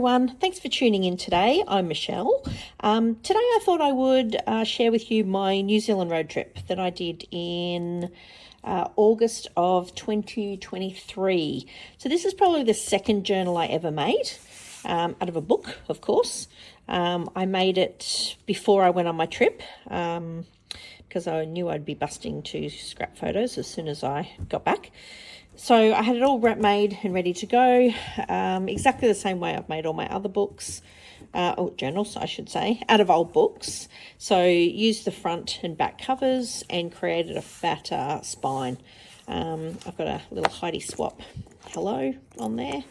everyone, thanks for tuning in today. I'm Michelle. Today I thought I would share with you my New Zealand road trip that I did in August of 2023. So this is probably the second journal I ever made, out of a book, of course. I made it before I went on my trip because I knew I'd be busting to scrap photos as soon as I got back. So I had it all made and ready to go, exactly the same way I've made all my other books, or journals I should say, out of old books. So used the front and back covers and created a fatter spine. I've got a little Heidi Swap hello on there,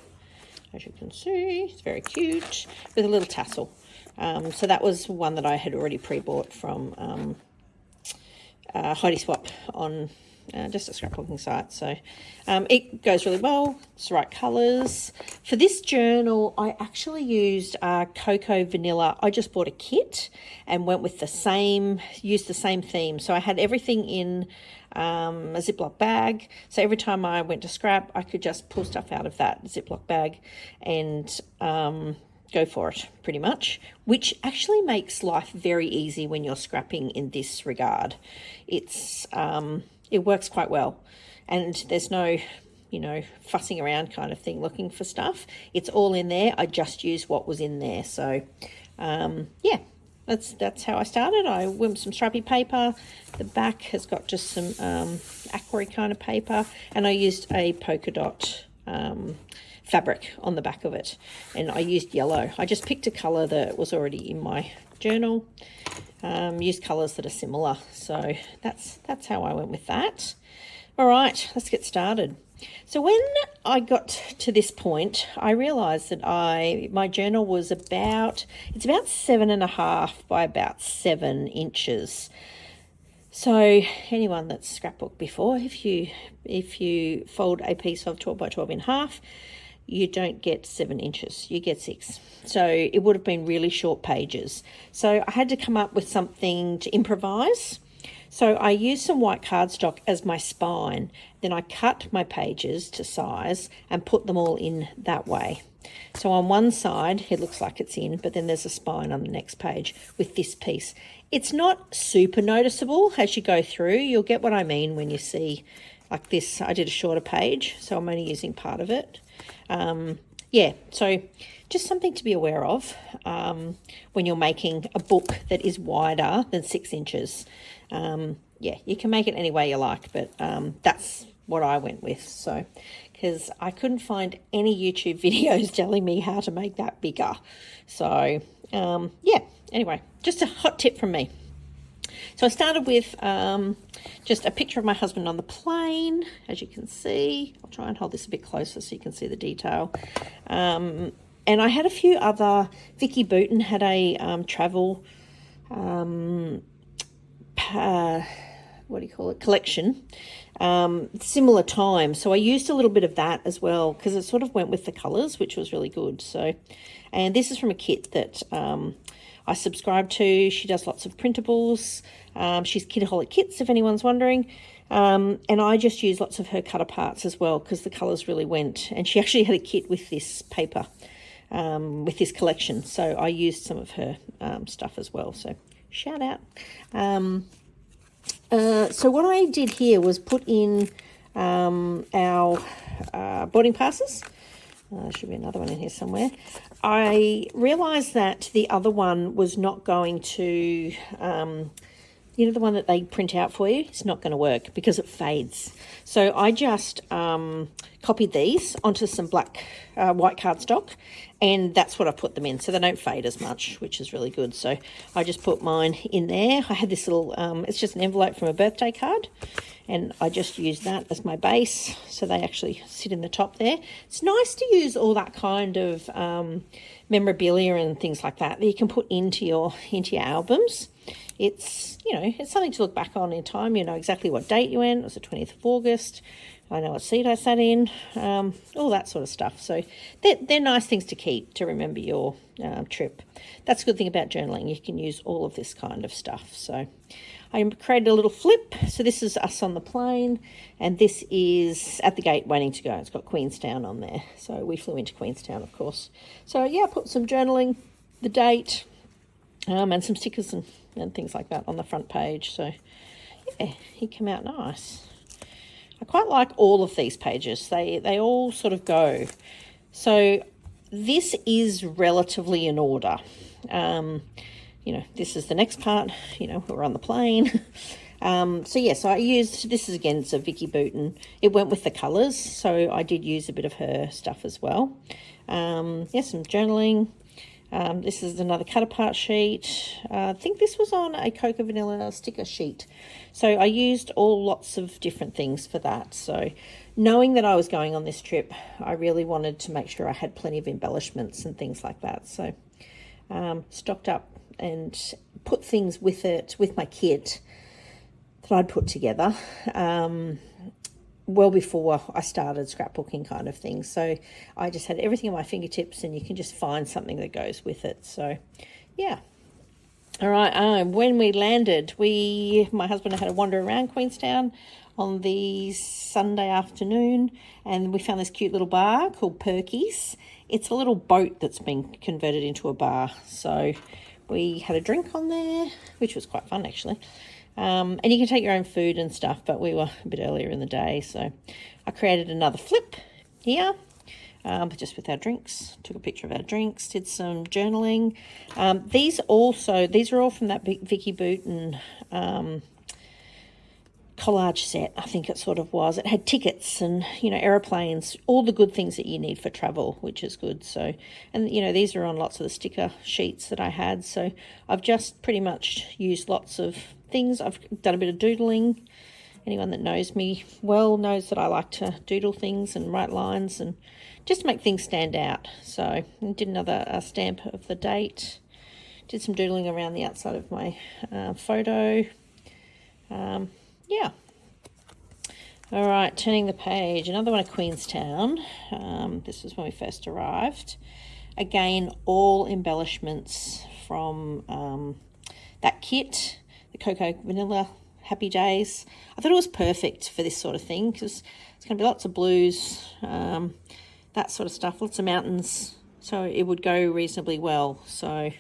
as you can see. It's very cute with a little tassel. So that was one that I had already pre-bought from Heidi Swap on just a scrapbooking site. So it goes really well. It's the right colours. For this journal, I actually used Cocoa Vanilla. I just bought a kit and went with used the same theme. So I had everything in a Ziploc bag. So every time I went to scrap, I could just pull stuff out of that Ziploc bag and go for it, pretty much, which actually makes life very easy when you're scrapping in this regard. It works quite well, and there's no, fussing around kind of thing looking for stuff. It's all in there. I just used what was in there. So, yeah, that's how I started. I went with some stripy paper. The back has got just some aqua kind of paper, and I used a polka dot fabric on the back of it, and I used yellow. I just picked a colour that was already in my journal. Used colours that are similar, so that's how I went with that. All right, let's get started. So when I got to this point, I realised that my journal was it's about 7.5 by about 7 inches. So anyone that's scrapbooked before, if you fold a piece of 12 by 12 in half, you don't get 7 inches, you get 6. So it would have been really short pages. So I had to come up with something to improvise. So I used some white cardstock as my spine. Then I cut my pages to size and put them all in that way. So on one side, it looks like it's in, but then there's a spine on the next page with this piece. It's not super noticeable as you go through. You'll get what I mean when you see like this. I did a shorter page, so I'm only using part of it. Yeah, so just something to be aware of when you're making a book that is wider than 6 inches. Yeah, you can make it any way you like, but that's what I went with. So, because I couldn't find any YouTube videos telling me how to make that bigger. So, yeah, anyway, just a hot tip from me. So I started with just a picture of my husband on the plane, as you can see. I'll try and hold this a bit closer so you can see the detail. And I had a few other, Vicki Boutin had a travel, collection, similar time. So I used a little bit of that as well because it sort of went with the colours, which was really good. So, and this is from a kit that I subscribe to. She does lots of printables. She's Kitaholic Kits, if anyone's wondering. And I just use lots of her cut aparts as well because the colours really went. And she actually had a kit with this paper, with this collection. So I used some of her stuff as well. So shout out. So what I did here was put in our boarding passes. There should be another one in here somewhere. I realised that the other one was not going to, the one that they print out for you, it's not going to work because it fades. So I just copied these onto some white cardstock, and that's what I put them in, so they don't fade as much, which is really good. So I just put mine in there. I had this little, it's just an envelope from a birthday card, and I just used that as my base, so they actually sit in the top there. It's nice to use all that kind of memorabilia and things like that you can put into your albums. It's, it's something to look back on in time. You know exactly what date you went. It was the 20th of August. I know what seat I sat in, all that sort of stuff. So they're nice things to keep to remember your trip. That's a good thing about journaling. You can use all of this kind of stuff. So I created a little flip. So this is us on the plane, and this is at the gate waiting to go. It's got Queenstown on there. So we flew into Queenstown, of course. So yeah, I put some journaling, the date, and some stickers and things like that on the front page. So yeah, he came out nice. I quite like all of these pages. They all sort of go. So this is relatively in order. You know, this is the next part. You know, we're on the plane. So yeah, so I used, this is again, it's a Vicki Boutin. It went with the colours, so I did use a bit of her stuff as well. Yeah, some journaling. This is another cut apart sheet. I think this was on a Cocoa Vanilla sticker sheet. So I used lots of different things for that. So knowing that I was going on this trip, I really wanted to make sure I had plenty of embellishments and things like that. So stocked up and put things with it, with my kit that I'd put together. Well before I started scrapbooking kind of thing. So I just had everything at my fingertips, and you can just find something that goes with it. So yeah. All right, when we landed, my husband and I had a wander around Queenstown on the Sunday afternoon, and we found this cute little bar called Perky's. It's a little boat that's been converted into a bar. So we had a drink on there, which was quite fun actually. And you can take your own food and stuff, but we were a bit earlier in the day, so I created another flip here, just with our drinks. Took a picture of our drinks, did some journaling. These are all from that Vicki Boutin collage set, I think it sort of was. It had tickets and, you know, aeroplanes, all the good things that you need for travel, which is good. So, and, you know, these are on lots of the sticker sheets that I had. So I've just pretty much used lots of things. I've done a bit of doodling. Anyone that knows me well knows that I like to doodle things and write lines and just make things stand out. So I did another stamp of the date. Did some doodling around the outside of my photo. Yeah. All right, turning the page. Another one of Queenstown. This was when we first arrived. Again, all embellishments from that kit, the Cocoa Vanilla Happy Days. I thought it was perfect for this sort of thing because it's going to be lots of blues, that sort of stuff, lots of mountains. So it would go reasonably well. So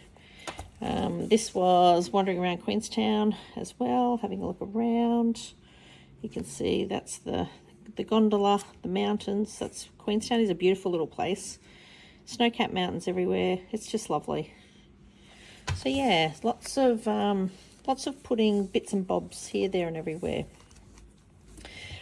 this was wandering around Queenstown as well, having a look around. You can see that's the gondola, the mountains. That's Queenstown is a beautiful little place. Snow-capped mountains everywhere. It's just lovely. So yeah, lots of putting bits and bobs here, there, and everywhere.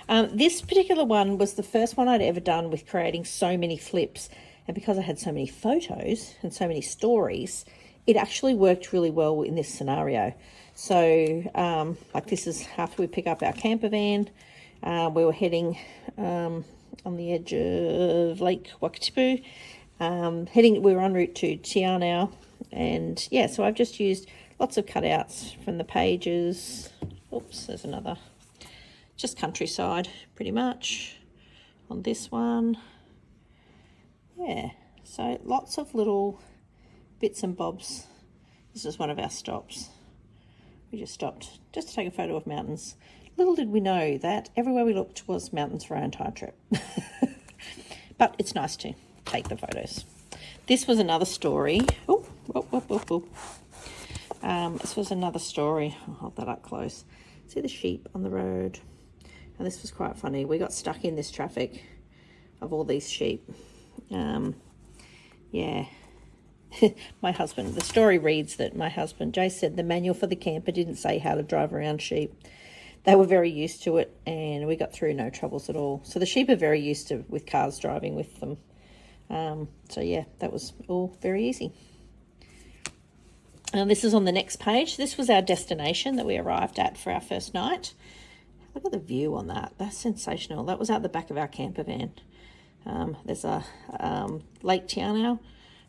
This particular one was the first one I'd ever done with creating so many flips, and because I had so many photos and so many stories, it actually worked really well in this scenario. So like this is after we pick up our camper van. We were heading on the edge of Lake Wakatipu. We were en route to Te Anau, and yeah, so I've just used lots of cutouts from the pages. Oops, there's another. Just countryside, pretty much, on this one. Yeah, so lots of little bits and bobs. This is one of our stops. We just stopped just to take a photo of mountains. Little did we know that everywhere we looked was mountains for our entire trip. But it's nice to take the photos. This was another story. Oh, this was another story. I'll hold that up close. See the sheep on the road. And this was quite funny. We got stuck in this traffic of all these sheep. Yeah. My husband, the story reads that my husband, Jay, said the manual for the camper didn't say how to drive around sheep. They were very used to it, and we got through no troubles at all. So the sheep are very used to with cars driving with them. So yeah, that was all very easy. And this is on the next page. This was our destination that we arrived at for our first night. Look at the view on that. That's sensational. That was out the back of our camper van. There's a Lake Te Anau,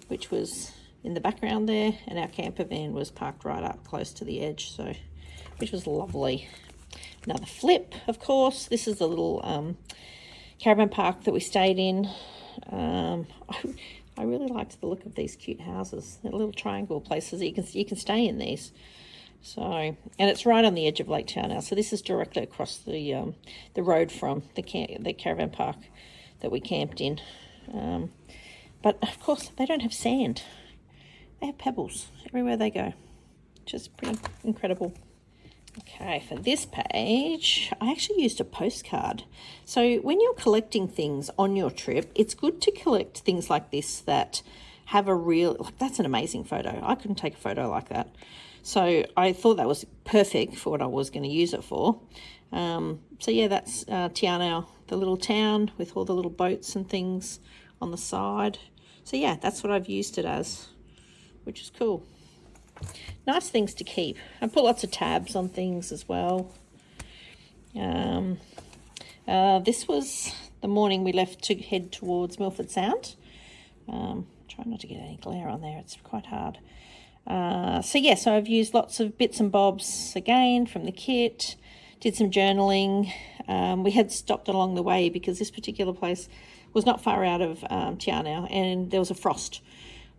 which was in the background there, and our camper van was parked right up close to the edge, so which was lovely. Another flip, of course. This is a little caravan park that we stayed in. I really liked the look of these cute houses. They're little triangle places that you can stay in these. So, and it's right on the edge of Lake Te Anau. So this is directly across the road from the caravan park that we camped in. But of course, they don't have sand. They have pebbles everywhere they go, which is pretty incredible. Okay, for this page, I actually used a postcard. So when you're collecting things on your trip, it's good to collect things like this that have a real, like that's an amazing photo. I couldn't take a photo like that. So I thought that was perfect for what I was going to use it for. So yeah, that's Te Anau, the little town with all the little boats and things on the side. So yeah, that's what I've used it as, which is cool. Nice things to keep. I put lots of tabs on things as well. This was the morning we left to head towards Milford Sound. Try not to get any glare on there, it's quite hard. So yeah, so I've used lots of bits and bobs again from the kit, did some journaling. We had stopped along the way because this particular place was not far out of Te Anau and there was a frost.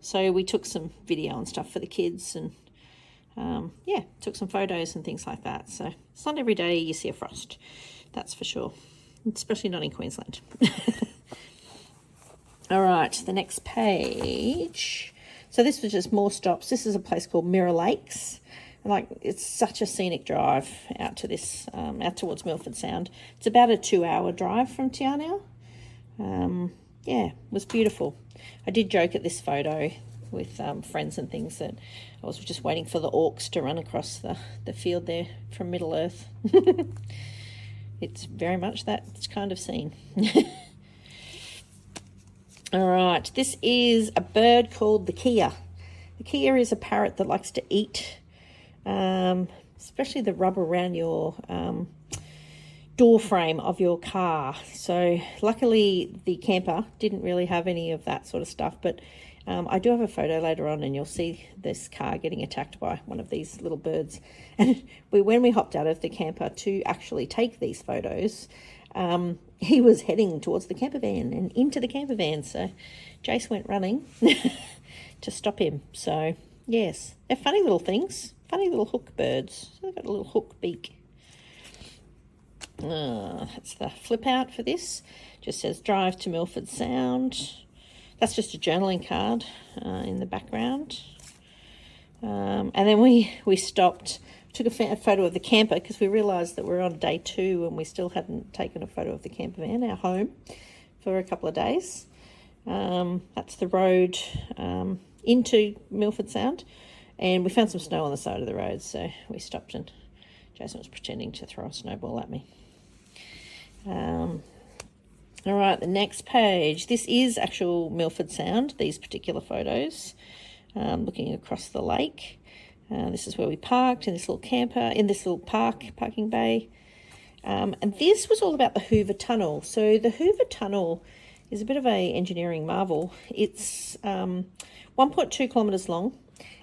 So we took some video and stuff for the kids and yeah, took some photos and things like that. So it's not every day you see a frost, that's for sure, especially not in Queensland. All right, the next page. So this was just more stops. This is a place called Mirror Lakes. Like, it's such a scenic drive out to this, out towards Milford Sound. It's about a 2-hour drive from Te Anau. Yeah, it was beautiful. I did joke at this photo with friends and things that I was just waiting for the orcs to run across the field there from Middle Earth. It's very much that kind of scene. All right, this is a bird called the Kia. The Kia is a parrot that likes to eat, especially the rubber around your door frame of your car. So luckily the camper didn't really have any of that sort of stuff, but I do have a photo later on and you'll see this car getting attacked by one of these little birds. And when we hopped out of the camper to actually take these photos, he was heading towards the camper van and into the camper van. So Jace went running to stop him. So yes, they're funny little things, funny little hook birds. So they've got a little hook beak. That's the flip out for this. Just says drive to Milford Sound. That's just a journaling card in the background. And then we stopped, took a photo of the camper because we realised that we're on day 2 and we still hadn't taken a photo of the camper van, our home, for a couple of days. That's the road into Milford Sound, and we found some snow on the side of the road, so we stopped and Jason was pretending to throw a snowball at me. All right, the next page. This is actual Milford Sound, these particular photos, looking across the lake. This is where we parked, in this little camper, in this little parking bay. And this was all about the Hoover Tunnel. So the Hoover Tunnel is a bit of a engineering marvel. It's 1.2 kilometres long,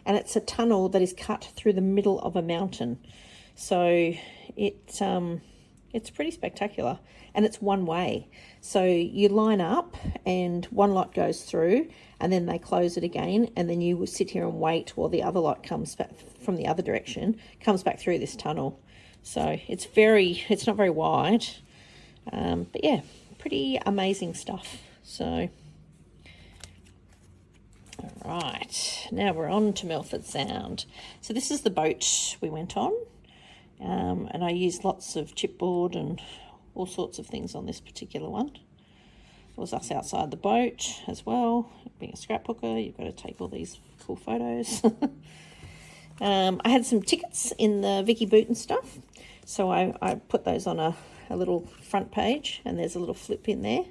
and it's a tunnel that is cut through the middle of a mountain. So it's pretty spectacular, and it's one way. So you line up and one lot goes through and then they close it again, and then you sit here and wait while the other lot comes back from the other direction, comes back through this tunnel. So it's not very wide, but yeah, pretty amazing stuff. So all right, now we're on to Milford Sound. So this is the boat we went on. And I used lots of chipboard and all sorts of things on this particular one. It was us outside the boat as well. Being a scrapbooker, you've got to take all these cool photos. I had some tickets in the Vicki Boutin stuff, so I put those on a little front page, and there's a little flip in there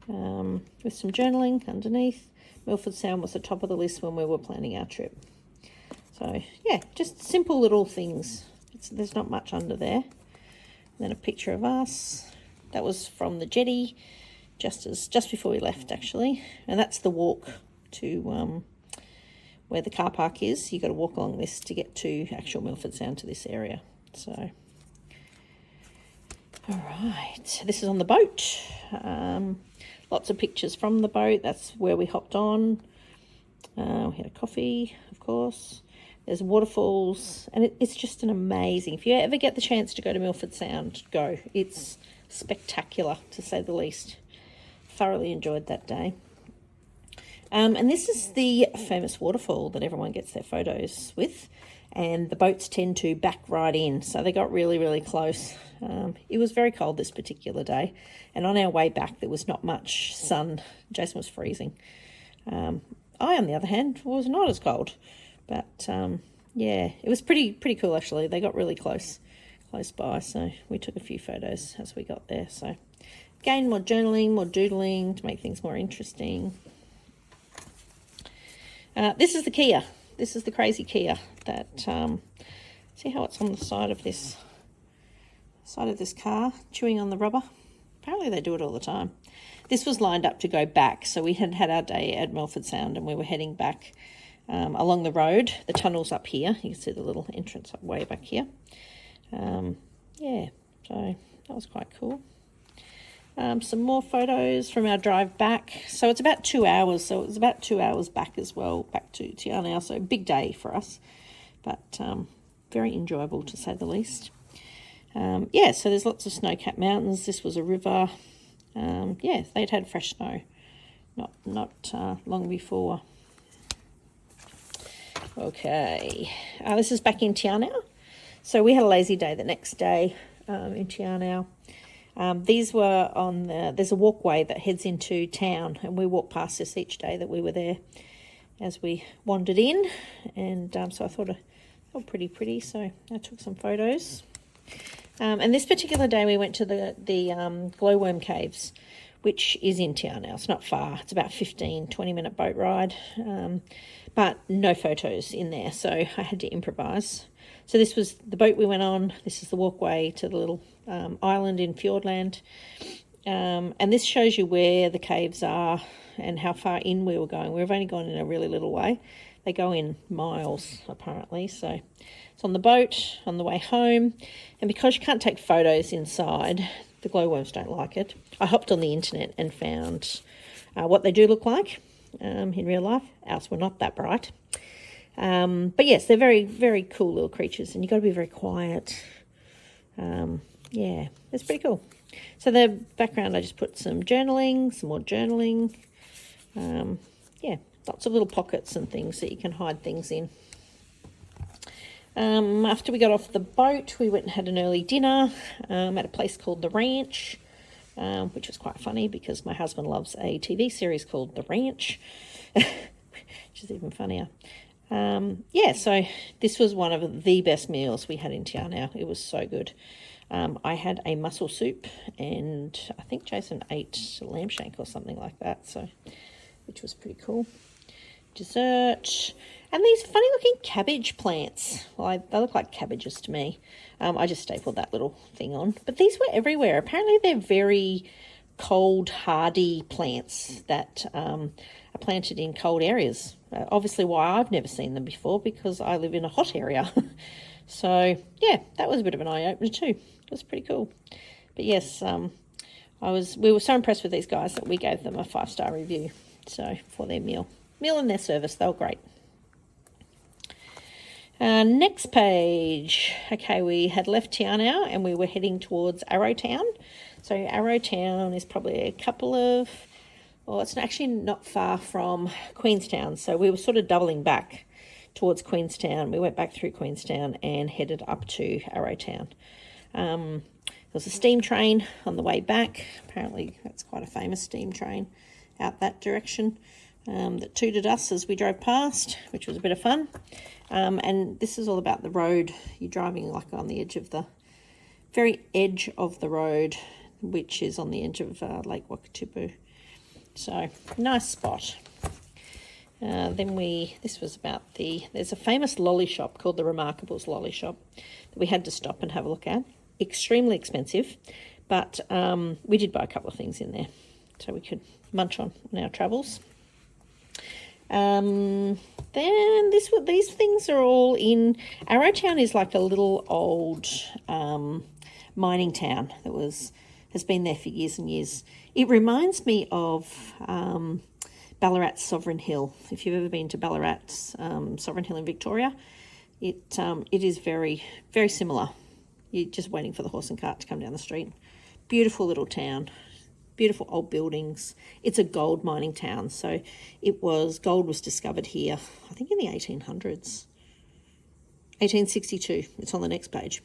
with some journaling underneath. Milford Sound was the top of the list when we were planning our trip. So yeah, just simple little things. There's not much under there. Then a picture of us. That was from the jetty, just before we left actually. And that's the walk to where the car park is. You've got to walk along this to get to actual Milford Sound, to this area. So All right, this is on the boat. Lots of pictures from the boat. That's where we hopped on. We had a coffee, of course. There's waterfalls, and it's just an amazing... If you ever get the chance to go to Milford Sound, go. It's spectacular, to say the least. Thoroughly enjoyed that day. And this is the famous waterfall that everyone gets their photos with. And the boats tend to back right in, so they got really, really close. It was very cold this particular day, and on our way back there was not much sun. Jason was freezing. I, on the other hand, was not as cold, but yeah, it was pretty cool actually. They got really close by, so we took a few photos as we got there. So again, more journaling, more doodling to make things more interesting. This is the Kia. This is the crazy Kia that, see how it's on the side of this car, chewing on the rubber? Apparently they do it all the time. This was lined up to go back, so we had had our day at Milford Sound and we were heading back along the road. The tunnel's up here. You can see the little entrance up way back here. Yeah, so that was quite cool. Some more photos from our drive back. So it's about 2 hours. So it was about 2 hours back as well, back to Te Anau. So big day for us, but very enjoyable to say the least. Yeah, so there's lots of snow-capped mountains. This was a river. Yeah, they'd had fresh snow not long before. Okay, this is back in Te Anau. So we had a lazy day the next day in Te Anau. These were on there's a walkway that heads into town, and we walked past this each day that we were there as we wandered in, and so I thought it looked pretty, so I took some photos. And this particular day we went to the glowworm caves, which is in Te Anau. It's not far. It's about 15-20 minute boat ride, but no photos in there, so I had to improvise. So this was the boat we went on. This is the walkway to the little island in Fiordland. And this shows you where the caves are and how far in we were going. We've only gone in a really little way. They go in miles, apparently. So it's on the boat on the way home. And because you can't take photos inside, the glowworms don't like it. I hopped on the internet and found what they do look like in real life. Ours were not that bright. But yes, they're very, very cool little creatures, and you've got to be very quiet. Yeah, it's pretty cool. So the background, I just put some journaling, some more journaling. Yeah, lots of little pockets and things that you can hide things in. After we got off the boat, we went and had an early dinner at a place called The Ranch, which was quite funny because my husband loves a TV series called The Ranch, which is even funnier. Yeah, so this was one of the best meals we had in Te Anau. It was so good. I had a mussel soup, and I think Jason ate lamb shank or something like that, so which was pretty cool. Dessert, and these funny looking cabbage plants. Well, they look like cabbages to me. I just stapled that little thing on, but these were everywhere. Apparently they're very cold hardy plants that are planted in cold areas. Obviously why I've never seen them before, because I live in a hot area. So yeah, that was a bit of an eye-opener too. It was pretty cool. But yes, we were so impressed with these guys that we gave them a 5-star review. So for their meal and their service, they were great. Next page. Okay, we had left Te Anau and we were heading towards Arrowtown. So Arrowtown is probably a couple of, well, it's actually not far from Queenstown. So we were sort of doubling back towards Queenstown. We went back through Queenstown and headed up to Arrowtown. There was a steam train on the way back. Apparently that's quite a famous steam train out that direction that tooted us as we drove past, which was a bit of fun. And this is all about the road. You're driving like on the edge of the very edge of the road, which is on the edge of Lake Wakatipu. So nice spot. This was about there's a famous lolly shop called the Remarkables Lolly Shop that we had to stop and have a look at. Extremely expensive, but we did buy a couple of things in there so we could munch on our travels. Then these things are all in Arrowtown. Is like a little old mining town that has been there for years and years. It reminds me of Ballarat's Sovereign Hill. If you've ever been to Ballarat's Sovereign Hill in Victoria, it is very, very similar. You're just waiting for the horse and cart to come down the street. Beautiful little town, beautiful old buildings. It's a gold mining town, so gold was discovered here, I think in the 1800s. 1862, it's on the next page.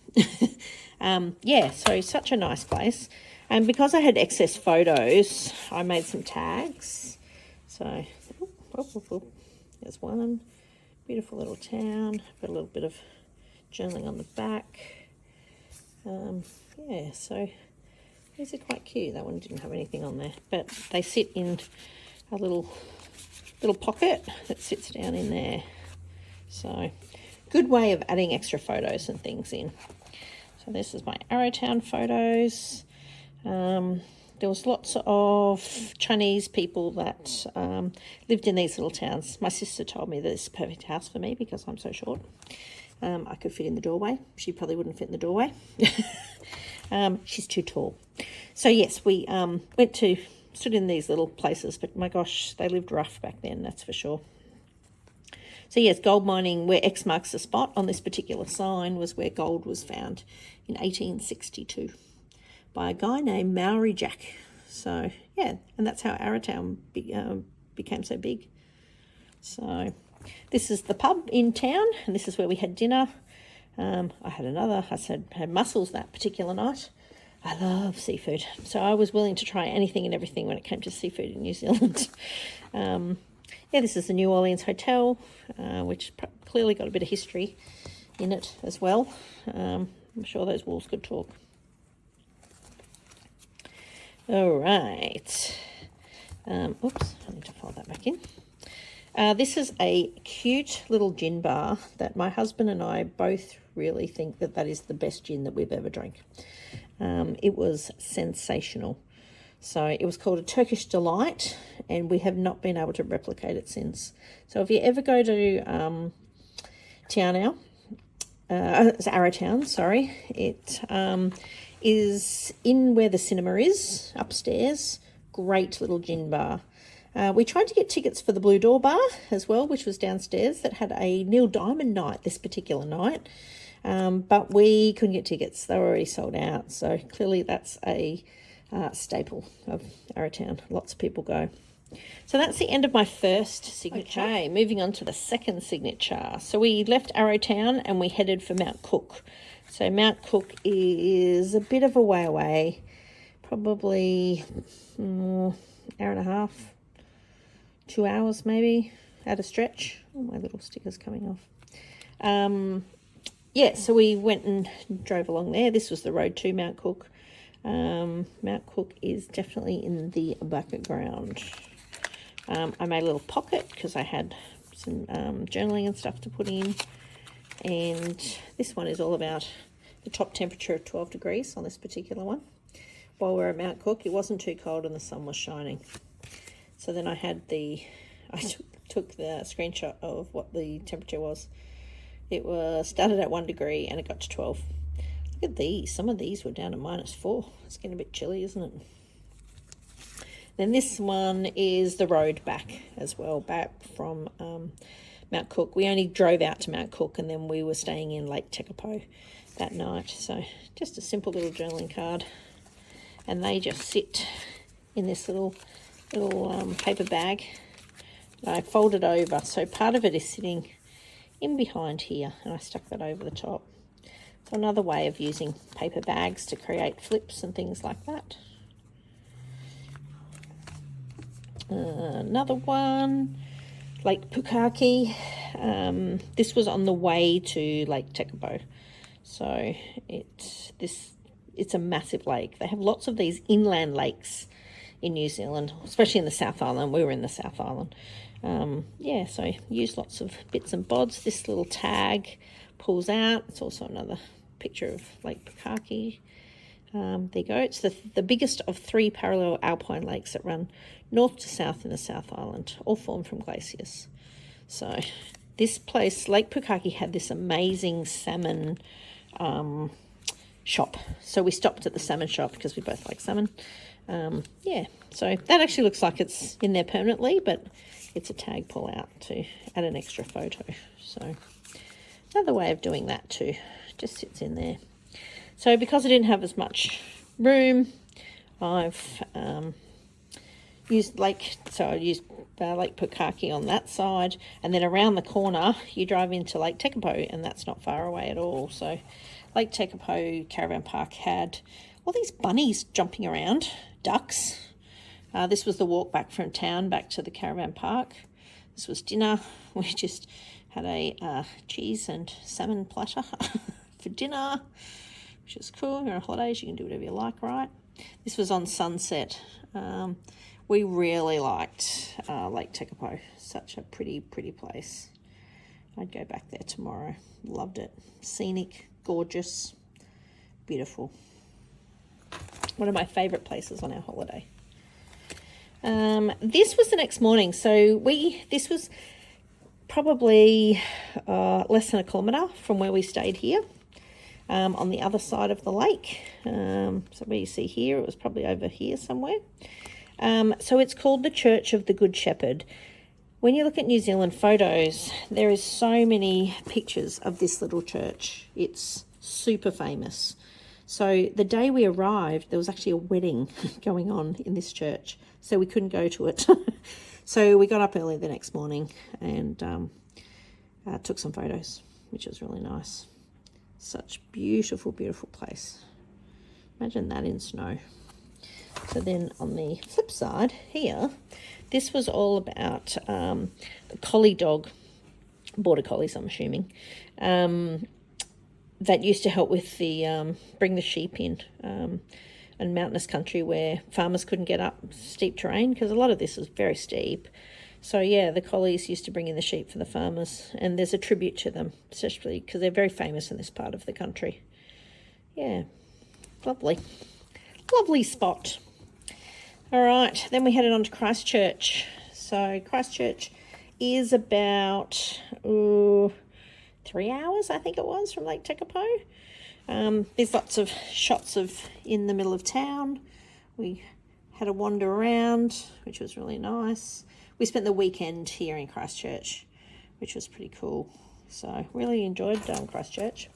Yeah, so such a nice place. And because I had excess photos, I made some tags. So, there's one. Beautiful little town. Got a little bit of journaling on the back. Yeah, so these are quite cute. That one didn't have anything on there, but they sit in a little pocket that sits down in there. So, good way of adding extra photos and things in. So this is my Arrowtown photos. There was lots of Chinese people that lived in these little towns. My sister told me that this is a perfect house for me because I'm so short. I could fit in the doorway. She probably wouldn't fit in the doorway. She's too tall. So yes, we stood in these little places, but my gosh, they lived rough back then, that's for sure. So yes, gold mining, where X marks the spot on this particular sign, was where gold was found in 1862 by a guy named Maori Jack. So yeah, and that's how Arrowtown became so big. So this is the pub in town, and this is where we had dinner. I had mussels that particular night. I love seafood, so I was willing to try anything and everything when it came to seafood in New Zealand. Yeah, this is the New Orleans Hotel, which clearly got a bit of history in it as well. I'm sure those walls could talk. All right. Oops, I need to fold that back in. This is a cute little gin bar that my husband and I both really think that is the best gin that we've ever drank. It was sensational. So it was called a Turkish Delight, and we have not been able to replicate it since. So if you ever go to Te Anau, it's Arrowtown, sorry, it is in where the cinema is, upstairs. Great little gin bar. We tried to get tickets for the Blue Door Bar as well, which was downstairs, that had a Neil Diamond night this particular night. But we couldn't get tickets. They were already sold out. So clearly that's a staple of Arrowtown. Lots of people go. So that's the end of my first signature. Okay, moving on to the second signature. So we left Arrowtown and we headed for Mount Cook. So Mount Cook is a bit of a way away, probably hour and a half, 2 hours maybe at a stretch. Oh, my little sticker's coming off. Yeah, so we went and drove along there. This was the road to Mount Cook. Mount Cook is definitely in the background. I made a little pocket because I had some journaling and stuff to put in. And this one is all about the top temperature of 12 degrees on this particular one. While we were at Mount Cook, it wasn't too cold and the sun was shining. So then I took the screenshot of what the temperature was. It was started at 1 degree and it got to 12. Look at these. Some of these were down to -4. It's getting a bit chilly, isn't it? Then this one is the road back as well, back from Mount Cook. We only drove out to Mount Cook and then we were staying in Lake Tekapo that night. So just a simple little journaling card. And they just sit in this little paper bag that I folded over. So part of it is sitting in behind here and I stuck that over the top. So another way of using paper bags to create flips and things like that. Another one, Lake Pukaki. This was on the way to Lake Tekapo. So it's a massive lake. They have lots of these inland lakes in New Zealand, especially in the South Island. We were in the South Island. Yeah, so I used lots of bits and bobs. This little tag pulls out. It's also another picture of Lake Pukaki. There you go. It's the biggest of 3 parallel alpine lakes that run north to south in the South Island, all formed from glaciers. So this place, Lake Pukaki, had this amazing salmon shop. So we stopped at the salmon shop because we both like salmon. Yeah, so that actually looks like it's in there permanently, but it's a tag pull out to add an extra photo. So another way of doing that too, just sits in there. So because I didn't have as much room, I've used Lake Pukaki on that side, and then around the corner you drive into Lake Tekapo, and that's not far away at all. So Lake Tekapo Caravan Park had all these bunnies jumping around, ducks. This was the walk back from town back to the caravan park. This was dinner. We just had a cheese and salmon platter for dinner, which is cool. You're on holidays, you can do whatever you like, right? This was on sunset. We really liked Lake Tekapo. Such a pretty place. I'd go back there tomorrow. Loved it. Scenic, gorgeous, beautiful. One of my favourite places on our holiday. This was the next morning. So this was probably less than a kilometre from where we stayed here, on the other side of the lake. So where you see here, it was probably over here somewhere. So it's called the Church of the Good Shepherd. When you look at New Zealand photos, there is so many pictures of this little church. It's super famous. So the day we arrived, there was actually a wedding going on in this church, so we couldn't go to it. So we got up early the next morning and took some photos, which was really nice. Such beautiful place. Imagine that in snow. So then on the flip side here, this was all about the collie dog, border collies I'm assuming, that used to help with the bring the sheep in mountainous country where farmers couldn't get up steep terrain, because a lot of this is very steep. So yeah, the collies used to bring in the sheep for the farmers, and there's a tribute to them, especially because they're very famous in this part of the country. Yeah, lovely spot. All right, then we headed on to Christchurch. So Christchurch is about 3 hours, I think it was, from Lake Tekapo. There's lots of shots of in the middle of town. We had a wander around, which was really nice. We spent the weekend here in Christchurch, which was pretty cool. So really enjoyed Christchurch.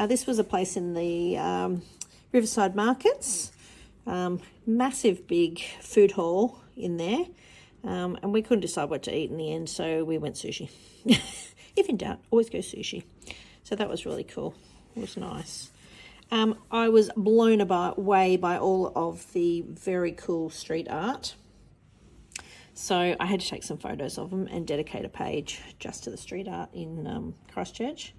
This was a place in the Riverside Markets. Massive big food hall in there. And we couldn't decide what to eat in the end, so we went sushi. If in doubt, always go sushi. So that was really cool. It was nice. I was blown away by all of the very cool street art. So I had to take some photos of them and dedicate a page just to the street art in Christchurch.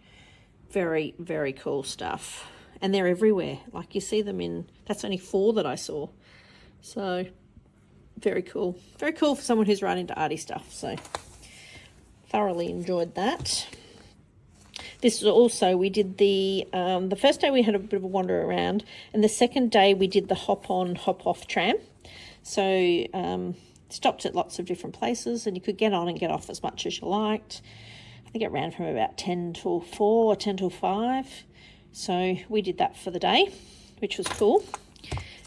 Very, very cool stuff. And they're everywhere. Like you see them in, that's only 4 that I saw. So very cool. Very cool for someone who's right into arty stuff. So thoroughly enjoyed that. This is also, we did the first day we had a bit of a wander around, and the second day we did the hop-on, hop-off tram. So stopped at lots of different places, and you could get on and get off as much as you liked. I think it ran from about 10 till 4 or 10 till 5. So we did that for the day, which was cool.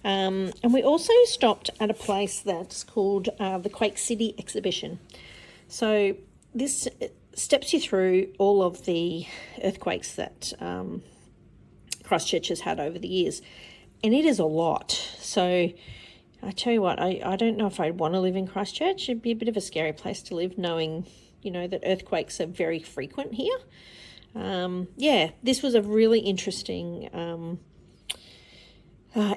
And we also stopped at a place that's called the Quake City Exhibition. So this steps you through all of the earthquakes that Christchurch has had over the years. And it is a lot. So I tell you what, I don't know if I'd want to live in Christchurch. It'd be a bit of a scary place to live, knowing, you know, that earthquakes are very frequent here. Yeah, this was a really interesting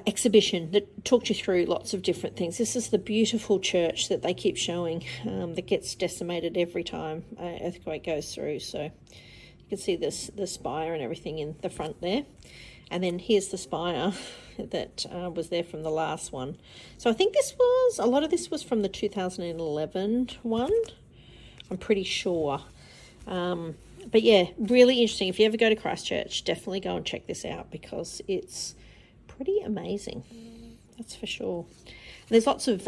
exhibition that talked you through lots of different things. This is the beautiful church that they keep showing that gets decimated every time an earthquake goes through. So you can see the spire and everything in the front there. And then here's the spire that was there from the last one. So I think a lot of this was from the 2011 one, I'm pretty sure. But yeah, really interesting. If you ever go to Christchurch, definitely go and check this out, because it's pretty amazing. That's for sure. There's lots of,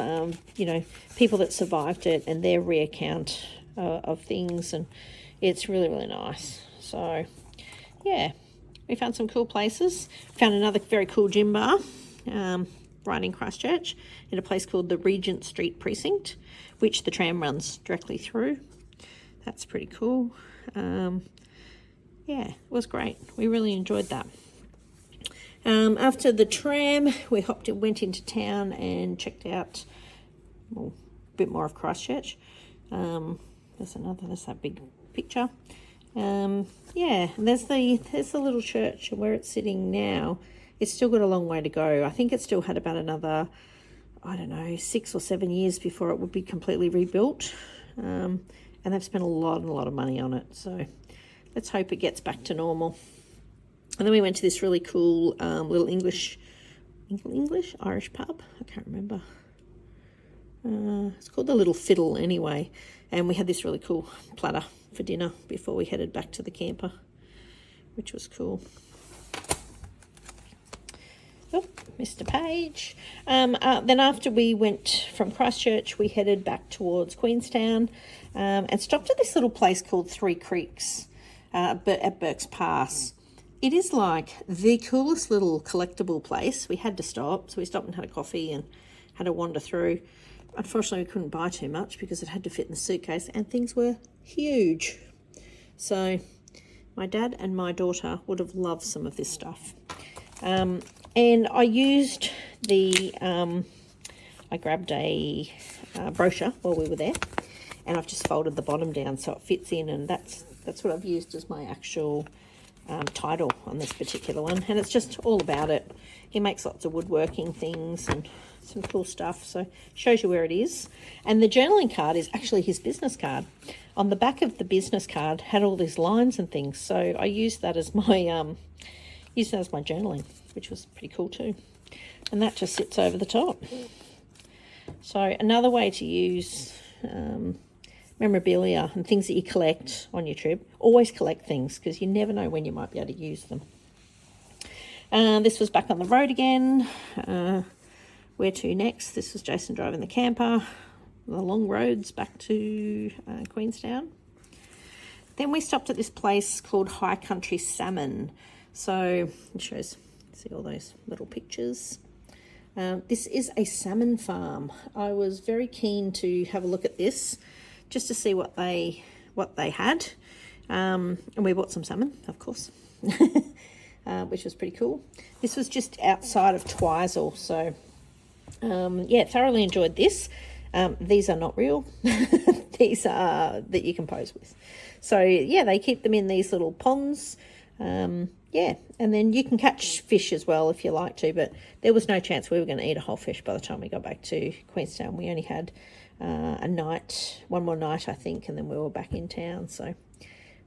you know, people that survived it and their reaccount of things, and it's really, really nice. So, yeah, we found some cool places. Found another very cool gym bar right in Christchurch in a place called the Regent Street Precinct, which the tram runs directly through. That's pretty cool. Yeah, it was great. We really enjoyed that. After the tram, we went into town and checked out a bit more of Christchurch. There's that big picture. Yeah, and there's the little church where it's sitting now. It's still got a long way to go. I think it still had about another, I don't know, 6 or 7 years before it would be completely rebuilt. And they've spent a lot of money on it. So let's hope it gets back to normal. And then we went to this really cool little Irish pub. I can't remember. It's called the Little Fiddle anyway. And we had this really cool platter for dinner before we headed back to the camper, which was cool. Oh, missed a page. Then after we went from Christchurch, we headed back towards Queenstown and stopped at this little place called Three Creeks at Burke's Pass. It is like the coolest little collectible place. We had to stop, so we stopped and had a coffee and had a wander through. Unfortunately, we couldn't buy too much because it had to fit in the suitcase, and things were huge. So my dad and my daughter would have loved some of this stuff. And I used I grabbed a brochure while we were there, and I've just folded the bottom down so it fits in, and that's what I've used as my actual title on this particular one. And it's just all about it. He makes lots of woodworking things and some cool stuff, so shows you where it is. And the journaling card is actually his business card. On the back of the business card had all these lines and things, so I used that as my journaling, which was pretty cool too. And that just sits over the top. So another way to use memorabilia and things that you collect on your trip. Always collect things, because you never know when you might be able to use them. This was back on the road again. Where to next? This was Jason driving the camper. The long roads back to Queenstown. Then we stopped at this place called High Country Salmon. So it shows, see all those little pictures. This is a salmon farm. I was very keen to have a look at this, just to see what they had. And we bought some salmon, of course, which was pretty cool. This was just outside of Twizel, so yeah, thoroughly enjoyed this. These are not real. These are that you can pose with. So yeah, they keep them in these little ponds. Yeah, and then you can catch fish as well if you like to, but there was no chance we were going to eat a whole fish by the time we got back to Queenstown. We only had one more night, I think, and then we were back in town, so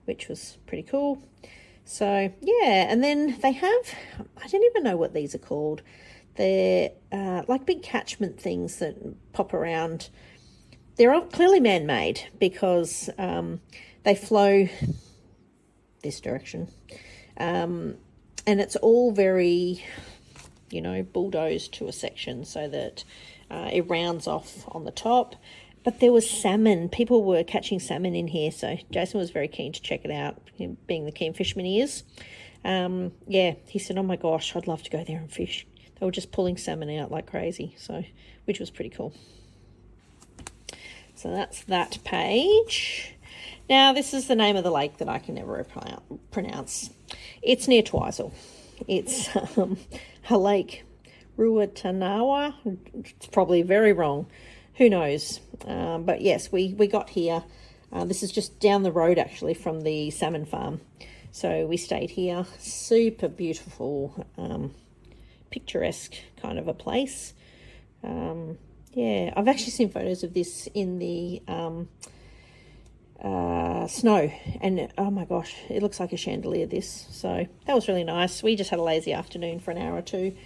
which was pretty cool. So yeah, and then they have, I don't even know what these are called. They're like big catchment things that pop around. They're all clearly man-made because they flow this direction. And it's all very, bulldozed to a section so that it rounds off on the top. But there was salmon. People were catching salmon in here, so Jason was very keen to check it out, him being the keen fisherman he is. Yeah, he said, oh my gosh, I'd love to go there and fish. They were just pulling salmon out like crazy, so which was pretty cool. So that's that page. Now, this is the name of the lake that I can never pronounce. It's near Twizel. It's a lake, Ruatanawa. It's probably very wrong. Who knows? But yes, we got here. This is just down the road, actually, from the salmon farm. So we stayed here. Super beautiful, picturesque kind of a place. Yeah, I've actually seen photos of this in the snow, and oh my gosh, it looks like a chandelier, this. So that was really nice. We just had a lazy afternoon for an hour or two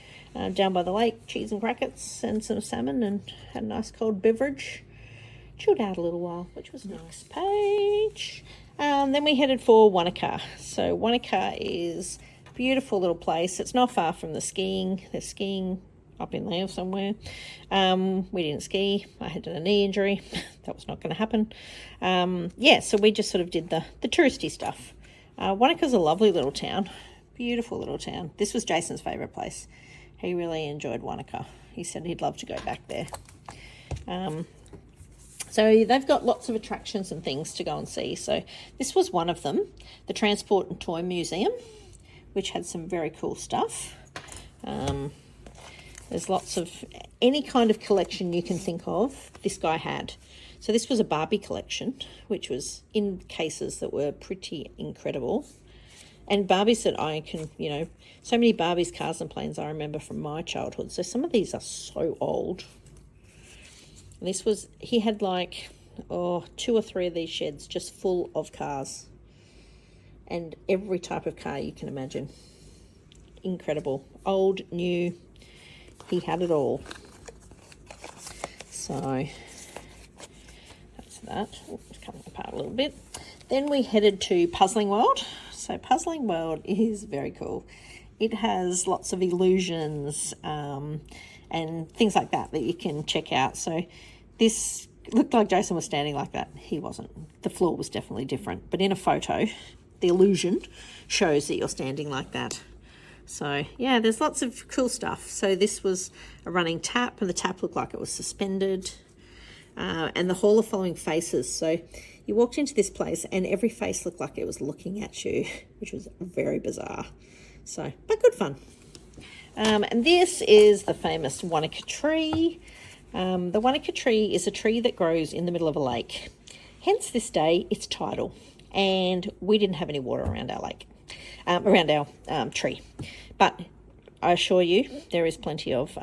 down by the lake, cheese and crackers and some salmon, and had a nice cold beverage. Chilled out a little while, which was nice. Page. Then we headed for Wanaka. So Wanaka is a beautiful little place. It's not far from the skiing. There's skiing up in there somewhere. We didn't ski. I had a knee injury. That was not going to happen. Yeah, so we just sort of did the touristy stuff. Wanaka's a lovely little town. Beautiful little town. This was Jason's favourite place. He really enjoyed Wanaka. He said he'd love to go back there. So they've got lots of attractions and things to go and see. So this was one of them, the Transport and Toy Museum, which had some very cool stuff. There's lots of any kind of collection you can think of, this guy had. So this was a Barbie collection, which was in cases that were pretty incredible. And Barbies that I can, you know, so many Barbies, cars and planes I remember from my childhood. So some of these are so old. And this was, he had like, 2 or 3 of these sheds just full of cars. And every type of car you can imagine. Incredible. Old, new, he had it all. So that's that. It's coming apart a little bit. Then we headed to Puzzling World. So Puzzling World is very cool. It has lots of illusions and things like that you can check out. So this looked like Jason was standing like that. He wasn't. The floor was definitely different. But in a photo, the illusion shows that you're standing like that. So yeah, there's lots of cool stuff. So this was a running tap, and the tap looked like it was suspended. And the Hall of Following Faces. So you walked into this place and every face looked like it was looking at you, which was very bizarre. So, but good fun. And this is the famous Wanaka tree. The Wanaka tree is a tree that grows in the middle of a lake. Hence this day, it's tidal. And we didn't have any water around our lake, around our tree. But I assure you, there is plenty of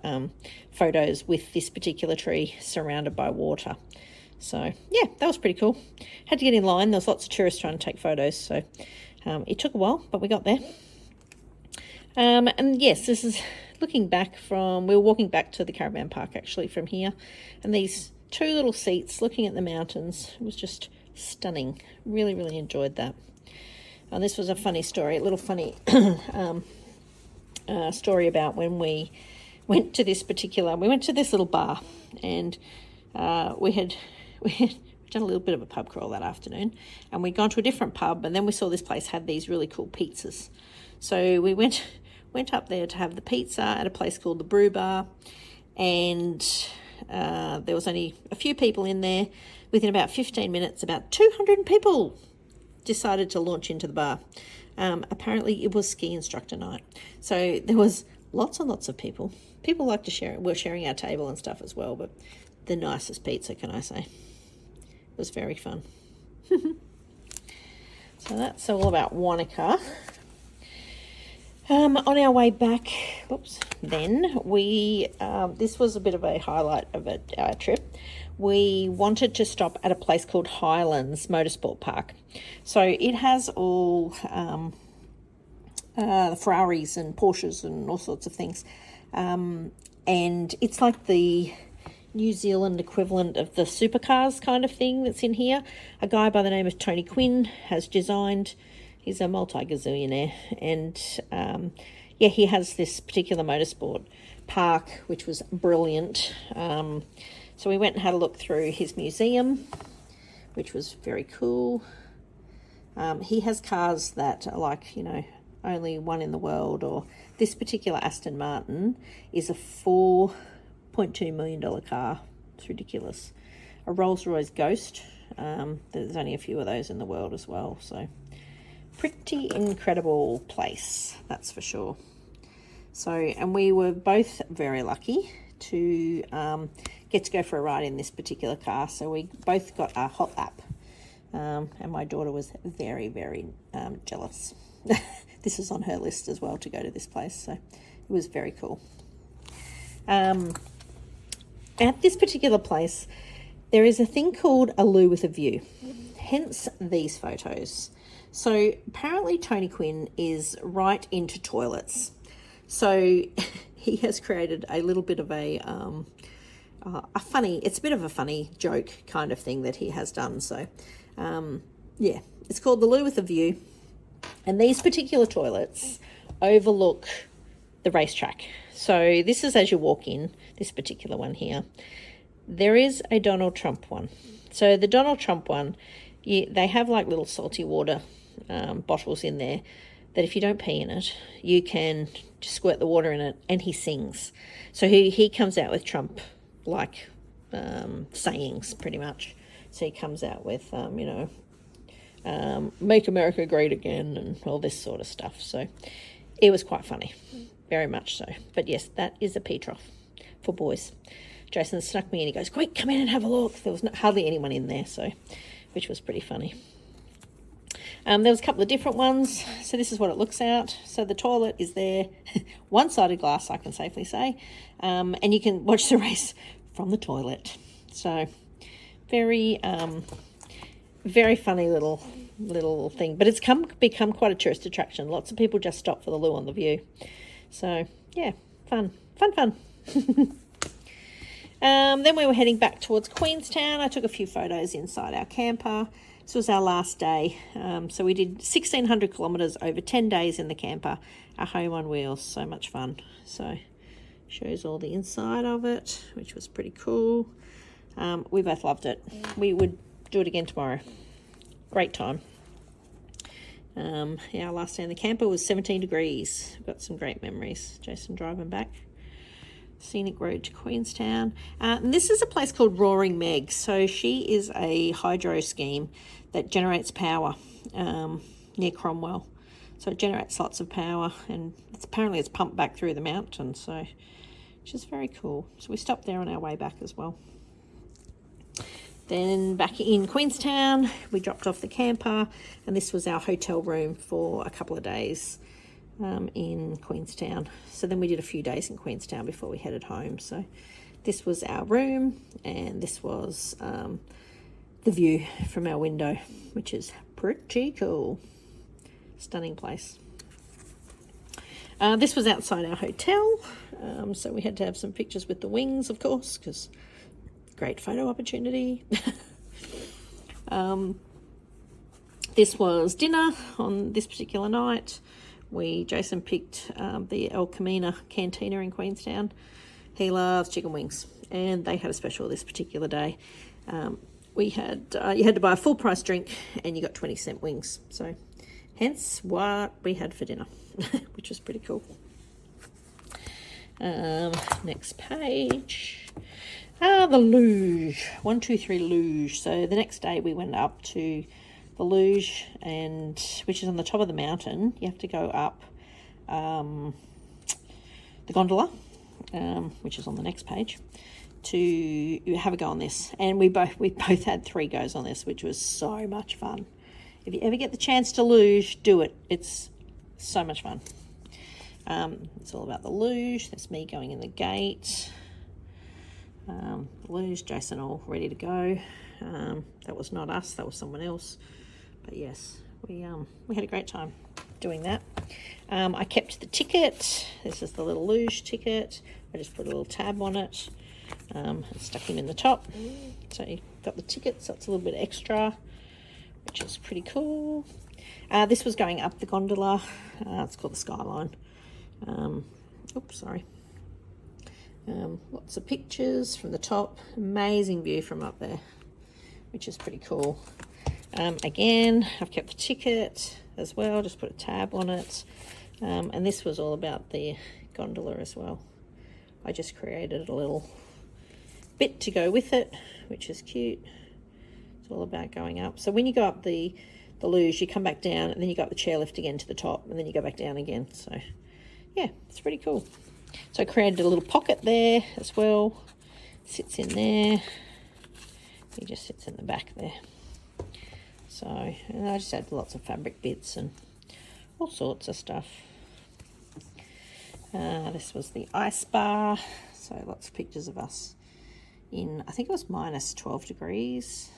photos with this particular tree surrounded by water. So, yeah, that was pretty cool. Had to get in line. There was lots of tourists trying to take photos. So, it took a while, but we got there. And, yes, this is looking back from... We were walking back to the caravan park, actually, from here. And these 2 little seats looking at the mountains. It was just stunning. Really, really enjoyed that. And this was a funny story, a little funny story about when we went to this particular... We went to this little bar, and we had done a little bit of a pub crawl that afternoon, and we'd gone to a different pub, and then we saw this place had these really cool pizzas. So we went up there to have the pizza at a place called the Brew Bar, and there was only a few people in there. Within about 15 minutes, about 200 people decided to launch into the bar. Apparently it was ski instructor night, so there was lots and lots of people. People like to share it. We're sharing our table and stuff as well, but the nicest pizza, can I say. It was very fun. So that's all about Wanaka. On our way back, then we, this was a bit of a highlight of our trip. We wanted to stop at a place called Highlands Motorsport Park. So it has all Ferraris and Porsches and all sorts of things. And it's like the New Zealand equivalent of the supercars kind of thing that's in here. A guy by the name of Tony Quinn has designed... He's a multi-gazillionaire, and he has this particular motorsport park, which was brilliant. So we went and had a look through his museum, which was very cool. He has cars that are like, you know, only one in the world, or this particular Aston Martin is a $4.2 million car. It's ridiculous. A Rolls-Royce Ghost. There's only a few of those in the world as well, so... Pretty incredible place, that's for sure. So, and we were both very lucky to get to go for a ride in this particular car. So we both got a hot lap, and my daughter was very, very jealous. This was on her list as well to go to this place, so it was very cool. At this particular place, there is a thing called a loo with a view, hence these photos. So apparently Tony Quinn is right into toilets. So he has created a little bit of a bit of a funny joke kind of thing that he has done. So it's called the loo with a view. And these particular toilets overlook the racetrack. So this is as you walk in, this particular one here. There is a Donald Trump one. So the Donald Trump one, they have like little salty water bottles in there, that if you don't pee in it, you can just squirt the water in it, and he sings. So he comes out with Trump like sayings pretty much. So he comes out with make America great again and all this sort of stuff. So it was quite funny, very much so. But yes, that is a pee trough for boys. Jason snuck me in. He goes, quick, come in and have a look. There was hardly anyone in there, so which was pretty funny. There was a couple of different ones. So this is what it looks out. So the toilet is there, one-sided glass, I can safely say, and you can watch the race from the toilet. So very, very funny little thing. But it's become quite a tourist attraction. Lots of people just stop for the loo on the view. So yeah, fun. Then we were heading back towards Queenstown. I took a few photos inside our camper. This was our last day. So we did 1,600 kilometres over 10 days in the camper. Our home on wheels. So much fun. So shows all the inside of it, which was pretty cool. We both loved it. We would do it again tomorrow. Great time. Our last day in the camper was 17 degrees. Got some great memories. Jason driving back. Scenic road to Queenstown. And this is a place called Roaring Meg. So she is a hydro scheme that generates power near Cromwell. So it generates lots of power, and apparently it's pumped back through the mountain, so which is very cool. So we stopped there on our way back as well. Then back in Queenstown, we dropped off the camper, and this was our hotel room for a couple of days in Queenstown. So then we did a few days in Queenstown before we headed home. So this was our room, and this was the view from our window, which is pretty cool. Stunning place. This was outside our hotel, so we had to have some pictures with the wings, of course, because great photo opportunity. This was dinner on this particular night. Jason picked the El Camino Cantina in Queenstown. He loves chicken wings, and they had a special this particular day. You had to buy a full price drink, and you got 20-cent wings. So hence what we had for dinner, which was pretty cool. Next page. The luge. 1, 2, 3 luge. So the next day we went up to the luge, which is on the top of the mountain. You have to go up the gondola, which is on the next page, to have a go on this. And we both had 3 goes on this, which was so much fun. If you ever get the chance to luge, do it. It's so much fun. It's all about the luge. That's me going in the gate. Luge, Jason all ready to go. That was not us, that was someone else. But yes, we had a great time doing that. I kept the ticket. This is the little luge ticket. I just put a little tab on it and stuck him in the top. So you got the ticket, so it's a little bit extra, which is pretty cool. This was going up the gondola. It's called the Skyline. Oops, sorry. Lots of pictures from the top. Amazing view from up there, which is pretty cool. Again, I've kept the ticket as well, just put a tab on it. And this was all about the gondola as well. I just created a little bit to go with it, which is cute. It's all about going up. So when you go up the luge, you come back down, and then you go up the chairlift again to the top, and then you go back down again. So yeah, it's pretty cool. So I created a little pocket there as well. Sits in there. He just sits in the back there. So, and I just had lots of fabric bits and all sorts of stuff. This was the ice bar. So lots of pictures of us in, I think it was minus 12 degrees.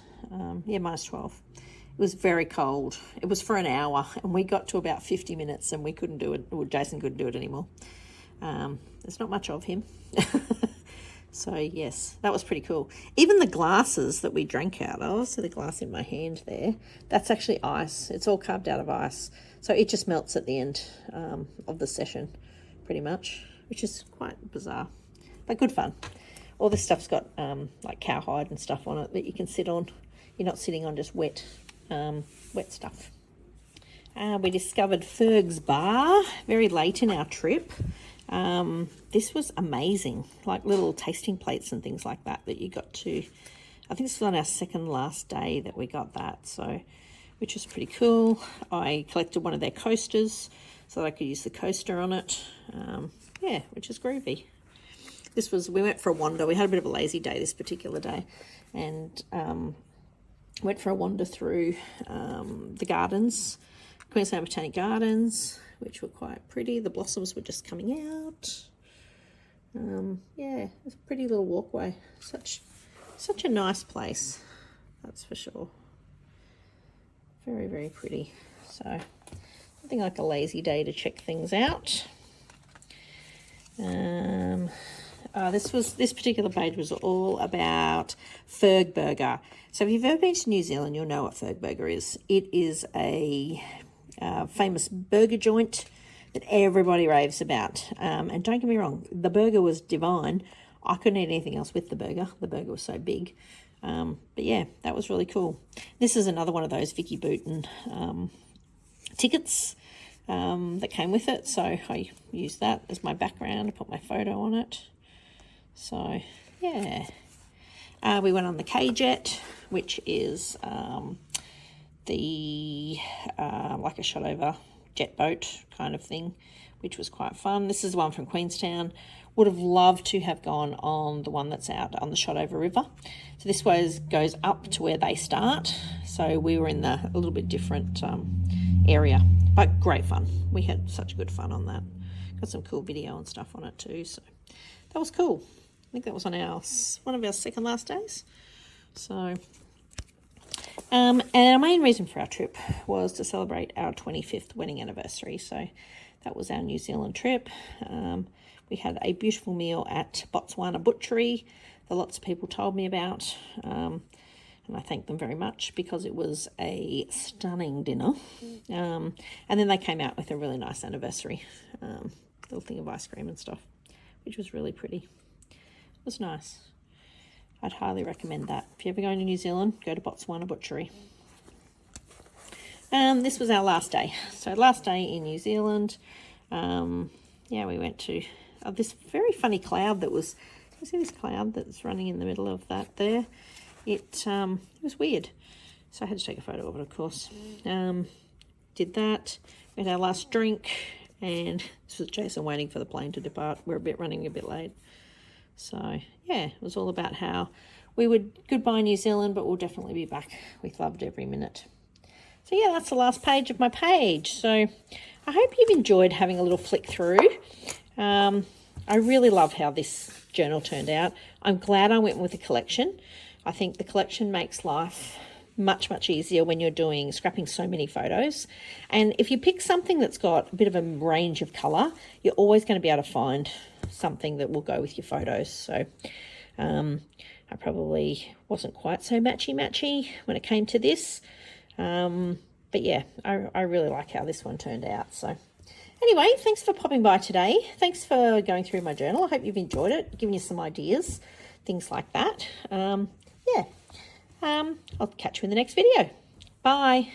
Yeah, minus 12. It was very cold. It was for an hour, and we got to about 50 minutes and we couldn't do it, or Jason couldn't do it anymore. There's not much of him. So yes, that was pretty cool. Even the glasses that we drank out of, so the glass in my hand there, that's actually ice. It's all carved out of ice. So it just melts at the end of the session, pretty much, which is quite bizarre, but good fun. All this stuff's got like cowhide and stuff on it that you can sit on. You're not sitting on just wet stuff. We discovered Ferg's Bar very late in our trip. This was amazing, like little tasting plates and things like that you got to, I think this was on our second last day that we got that, so, which was pretty cool. I collected one of their coasters so that I could use the coaster on it. Yeah, which is groovy. We went for a wander. We had a bit of a lazy day this particular day, and went for a wander through the gardens, Queenstown Botanic Gardens, which were quite pretty. The blossoms were just coming out. Yeah, it's a pretty little walkway. Such a nice place, that's for sure. Very, very pretty. So, something like a lazy day to check things out. This particular page was all about Ferg Burger. So if you've ever been to New Zealand, you'll know what Ferg Burger is. It is a famous burger joint that everybody raves about. And don't get me wrong, the burger was divine. I couldn't eat anything else with the burger. The burger was so big. But yeah, that was really cool. This is another one of those Vicki Boutin tickets that came with it. So I used that as my background. I put my photo on it. So yeah. We went on the K-Jet, which is like a shot over jet boat kind of thing, which was quite fun. This is the one from Queenstown. Would have loved to have gone on the one that's out on the shot over river. So this goes up to where they start. So we were in a little bit different area, but great fun. We had such good fun on that. Got some cool video and stuff on it too. So that was cool. I think that was on one of our second last days. So, and our main reason for our trip was to celebrate our 25th wedding anniversary. So that was our New Zealand trip. We had a beautiful meal at Botswana Butchery that lots of people told me about. And I thank them very much because it was a stunning dinner. And then they came out with a really nice anniversary little thing of ice cream and stuff, which was really pretty. It was nice. I'd highly recommend that. If you're ever going to New Zealand, go to Botswana Butchery. This was our last day. So last day in New Zealand. Yeah, we went to this very funny cloud that was, you see this cloud that's running in the middle of that there? It was weird. So I had to take a photo of it, of course. Did that. We had our last drink. And this was Jason waiting for the plane to depart. We're running a bit late. So, yeah, it was all about how we would goodbye New Zealand, but we'll definitely be back. We loved every minute. So, yeah, that's the last page of my page. So, I hope you've enjoyed having a little flick through. I really love how this journal turned out. I'm glad I went with a collection. I think the collection makes life much easier when you're scrapping so many photos. And if you pick something that's got a bit of a range of colour, you're always going to be able to find something that will go with your photos. So I probably wasn't quite so matchy when it came to this. But yeah, I really like how this one turned out. So anyway, thanks for popping by today. Thanks for going through my journal. I hope you've enjoyed it, giving you some ideas, things like that. Yeah. I'll catch you in the next video. Bye.